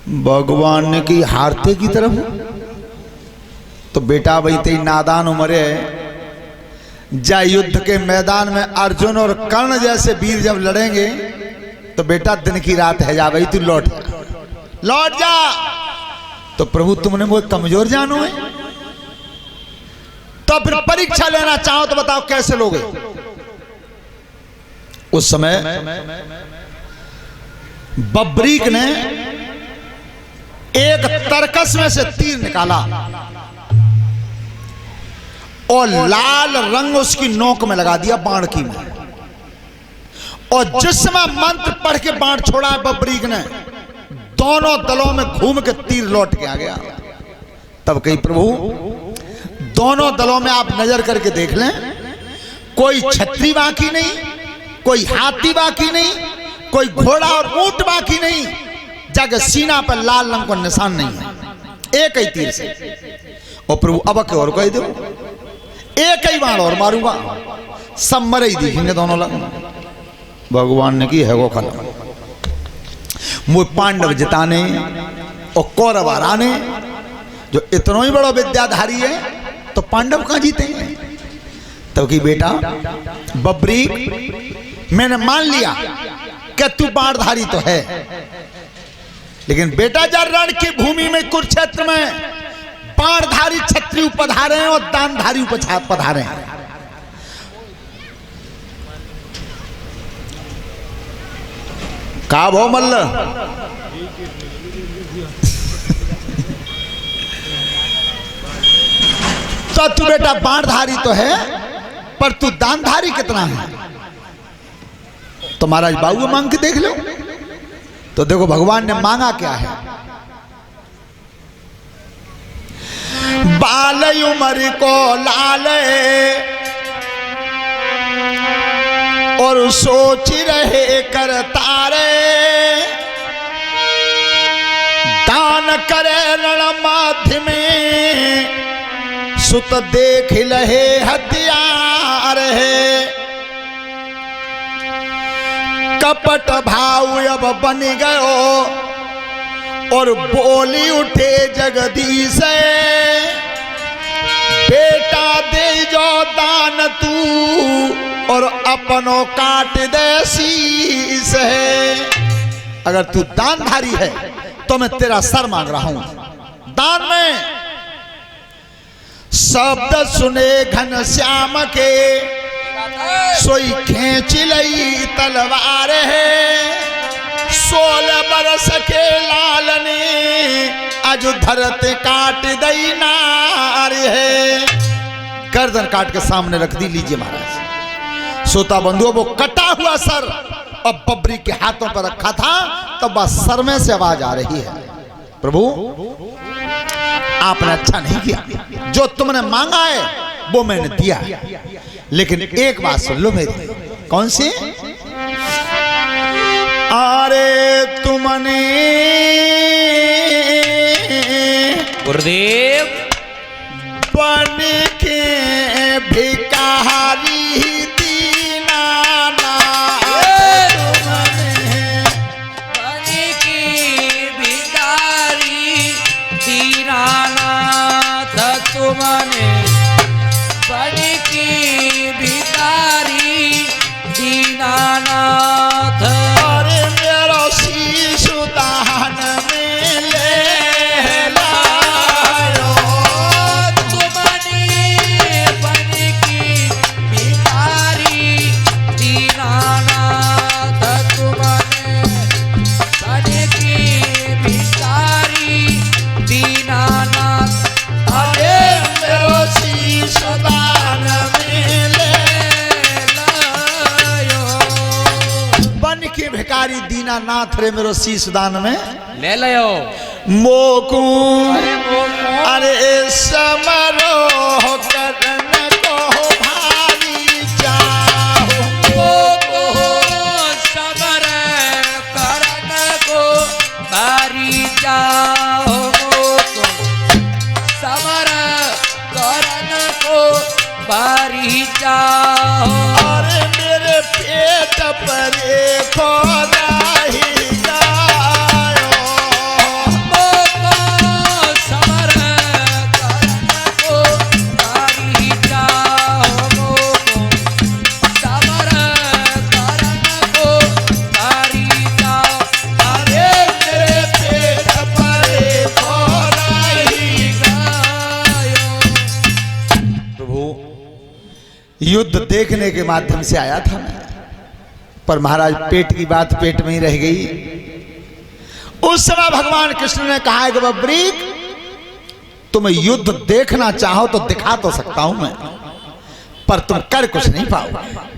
भगवान ने की हारते की तरफ। तो बेटा भाई तेरी नादान उम्र है, जा युद्ध के मैदान में अर्जुन और कर्ण जैसे वीर जब लड़ेंगे तो बेटा दिन की रात है, जा भाई तू लौट जा। तो प्रभु तुमने मुझे कमजोर जानो है, तो फिर परीक्षा लेना चाहो तो बताओ कैसे लोगे। उस समय बब्रीक ने एक तरकस में से तीर निकाला और लाल रंग उसकी नोक में लगा दिया बाण की में, और जिसमें मंत्र पढ़ के बाण छोड़ा है बब्रीक ने, दोनों दलों में घूम के तीर लौट के आ गया। तब कही प्रभु दोनों दलों में आप नजर करके देख लें, कोई छतरी बाकी नहीं, कोई हाथी बाकी नहीं, कोई घोड़ा और ऊंट बाकी नहीं, जगह सीना पर लाल रंग का निशान नहीं है, एक ही तीर से। और प्रभु अब के और कह दो, एक ही बाण और मारूंगा, सब मरे ही दिखेंगे दोनों लग। भगवान ने की है वो खल मुझ पांडव जिताने और कौरव हराने, जो इतना ही बड़ा विद्याधारी है तो पांडव कहां जीतेंगे। तब की बेटा बब्रीक मैंने मान लिया कि तू बाणधारी तो है, लेकिन बेटा जब रण की भूमि में कुरुक्षेत्र में बाणधारी क्षत्रिय पधारे हैं और दानधारी पधारे हैं। का भो मल्ल तो तू बेटा बाणधारी तो है, पर तू दानधारी कितना है। तो महाराज बाबू मांग के देख लो। तो देखो भगवान ने मांगा क्या है। बाल उमर को लाल और सोच रहे करता रे, दान करे रण माध्य में, सुत देख लहे हथियार है। कपट भाव अब बन गयो और बोली उठे जगदीश, बेटा दे जो दान तू और अपनों काट दे शीश है। अगर तू दानधारी है तो मैं तेरा सर मांग रहा हूं। दान में शब्द सुने घन श्याम के, सोई खींच लई तलवार है। 16 बरस के लाल ने आज धरत काट दई नार है। गर्दन काट के सामने रख दी। लीजिए महाराज, सोता बंधुओं वो कटा हुआ सर और बब्री के हाथों पर रखा था, तब बस सर में से आवाज आ रही है, प्रभु आपने अच्छा नहीं किया, जो तुमने मांगा है वो मैंने दिया, लेकिन एक बात सुन लो मेरी। कौन सी? अरे तुमने गुरुदेव बन के भिखारी दीनानाथ, तुमने बन के भिखारी दीनानाथ, तुमने बन के भिखारी दीनानाथ। अरे मेरा शीश दान में ले लायो, तुमने बन के भिखारी दीनानाथ, तुमने बन के भिखारी दीनानाथ। अरे मेरा शीश दान में ले बन के भिखारी दीनानाथ रे मेरो शीश दान में ले लियो। मोकू अरे मोको अरे समारोह करन को भारी जाओ, मोको सबर करन को भारी जाओ, मोको सबर करन को भारी जाओ। अरे मेरे पेट पर खोदाही जाओ, युद्ध देखने के माध्यम से आया था मैं, पर महाराज पेट की बात पेट में ही रह गई। उस समय भगवान कृष्ण ने कहा कि बब्रीक, तुम युद्ध देखना चाहो तो दिखा तो सकता हूं मैं, पर तुम कर कुछ नहीं पाओगे।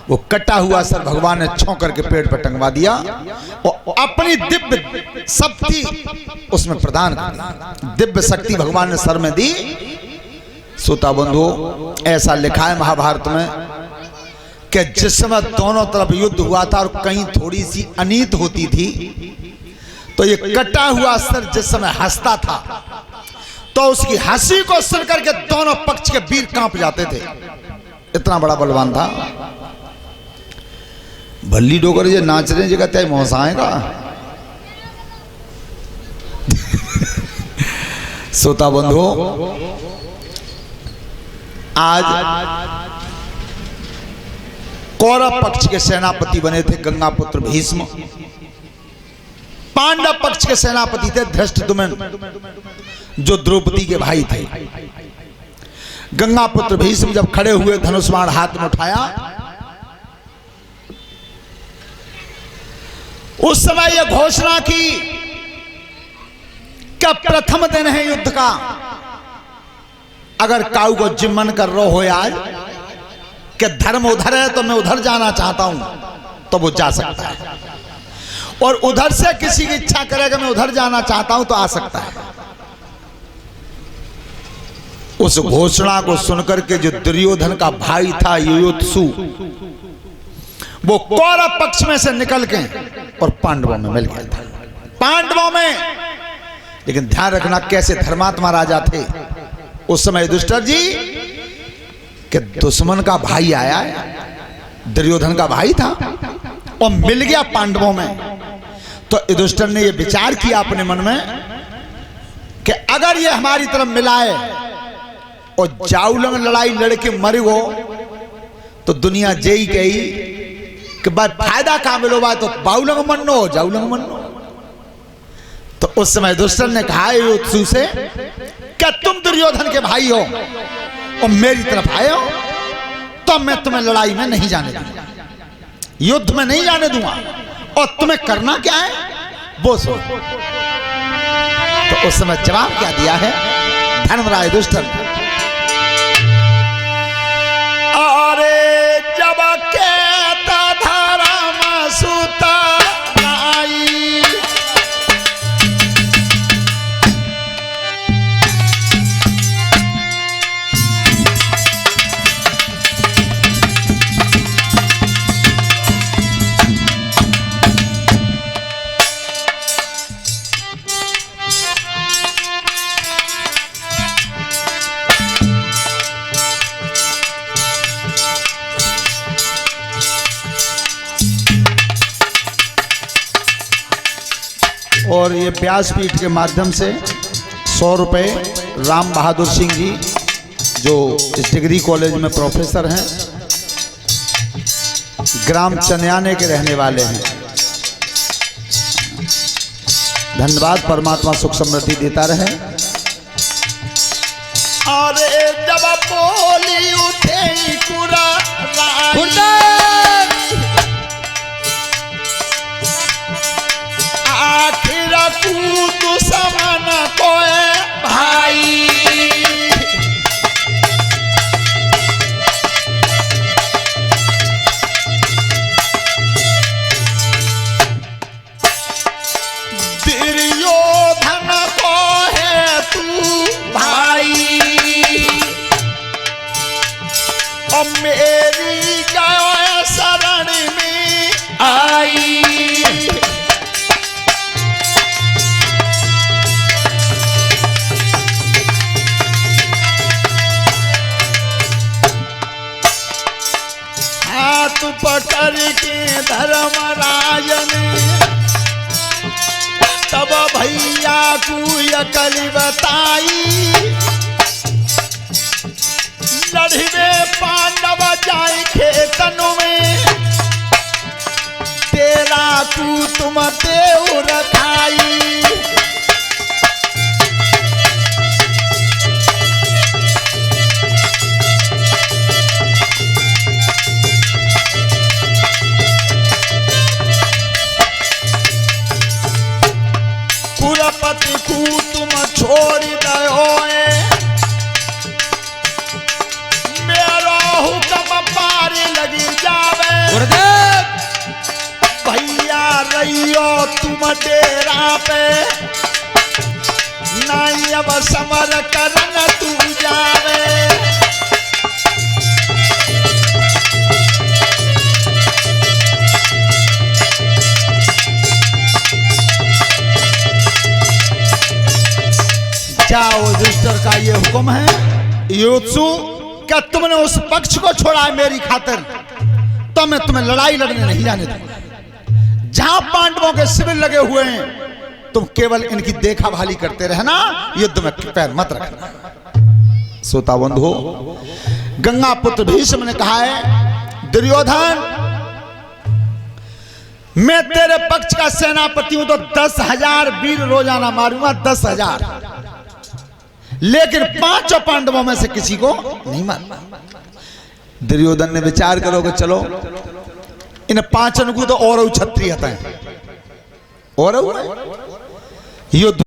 वो कटा हुआ सर भगवान ने छौ करके पेड़ पर टंगवा दिया और अपनी दिव्य शक्ति उसमें प्रदान कर दी। दिव्य शक्ति भगवान ने सर में दी। श्रोता बंधु, ऐसा लिखा है महाभारत में कि जिस समय दोनों तरफ युद्ध हुआ था और कहीं थोड़ी सी अनीत होती थी, तो ये कटा हुआ सर जिस समय हंसता था तो उसकी हंसी को सुनकर के दोनों पक्ष के वीर कांप जाते थे। इतना बड़ा बलवान था। भल्ली डोकर ये नाच रहे जगह तय मौसाएगा। श्रोता बंधु, आज कौरव पक्ष के सेनापति बने थे गंगापुत्र भीष्म। पांडव पक्ष के सेनापति थे धृष्टद्युम्न, जो द्रौपदी के भाई थे। गंगापुत्र भीष्म जब खड़े हुए, धनुष बाण हाथ में उठाया, उस समय यह घोषणा की कि प्रथम दिन है युद्ध का। अगर काऊ को जिम्मन कर रो हो आज कि धर्म उधर है तो मैं उधर जाना चाहता हूं, तो वो जा सकता है, और उधर से किसी की इच्छा करेगा मैं उधर जाना चाहता हूं तो आ सकता है। उस घोषणा को सुनकर के जो दुर्योधन का भाई था युयुत्सु, वो कौरव पक्ष में से निकल के और पांडवों में मिल गया था। पांडवों में, लेकिन ध्यान रखना कैसे धर्मात्मा राजा थे उस समय युधिष्ठिर जी, कि दुश्मन का भाई आया है, दुर्योधन का भाई था और मिल गया पांडवों में। तो युधिष्ठिर ने यह विचार किया अपने मन में कि अगर ये हमारी तरफ मिलाए और जाऊलंग लड़ाई लड़के मर गो तो दुनिया जेई गई कि भाई फायदा कहां मिलो भाई, तो बाउलंग मन्नो जाऊलंग मन्नो। तो उस समय युधिष्ठिर ने कहा युयुत्सु से, क्या तुम दुर्योधन के भाई हो और मेरी तरफ आए हो, तो मैं तुम्हें लड़ाई में नहीं जाने दूंगा, युद्ध में नहीं जाने दूंगा, और तुम्हें करना क्या है वो सुनो। तो उस समय जवाब क्या दिया है धर्मराज युधिष्ठिर, अरे जब कहता धर्म सुता आई, और ये व्यासपीठ के माध्यम से 100 रुपये राम बहादुर सिंह जी, जो इस डिग्री कॉलेज में प्रोफेसर हैं, ग्राम चन्याने के रहने वाले हैं। धन्यवाद, परमात्मा सुख समृद्धि देता रहे। अरे जब बोली उठे कुरा आखिर दुश्मन कोए भाई, दुर्योधन को है तू भाई, और मेरी गाय शरण में आई। हाथ पकड़ के धर्मराज ने तब भैया को अकल बताई, लड़िवे पांडव जाए खेतन में, तेरा को तुम देव रखाई। खुरपति को तुम छोड़ दो, मेरा हुक्म पारी लगी जावे। गुरुदेव भैया रहियो तुम डेरा पे, नहीं अब समर करन तू जावे। जाओ युधिष्ठिर का ये हुक्म है योत्सु, क्या तुमने उस पक्ष को छोड़ा है मेरी खातिर, तो मैं तुम्हें लड़ाई लड़ने नहीं जाने दूंगा। जहां पांडवों के शिविर लगे हुए हैं तुम केवल इनकी देखा भाली करते रहना, युद्ध में पैर मत रखना। श्रोता बंधु, गंगा पुत्र भीष्म ने कहा है दुर्योधन मैं तेरे पक्ष का सेनापति हूं तो 10,000 वीर रोजाना मारूंगा, 10,000, लेकिन 5 पांडवों में से किसी को नहीं मारना। दुर्योधन ने विचार करो कि चलो इन 5 को तो और क्षत्रिय हैं और युद्ध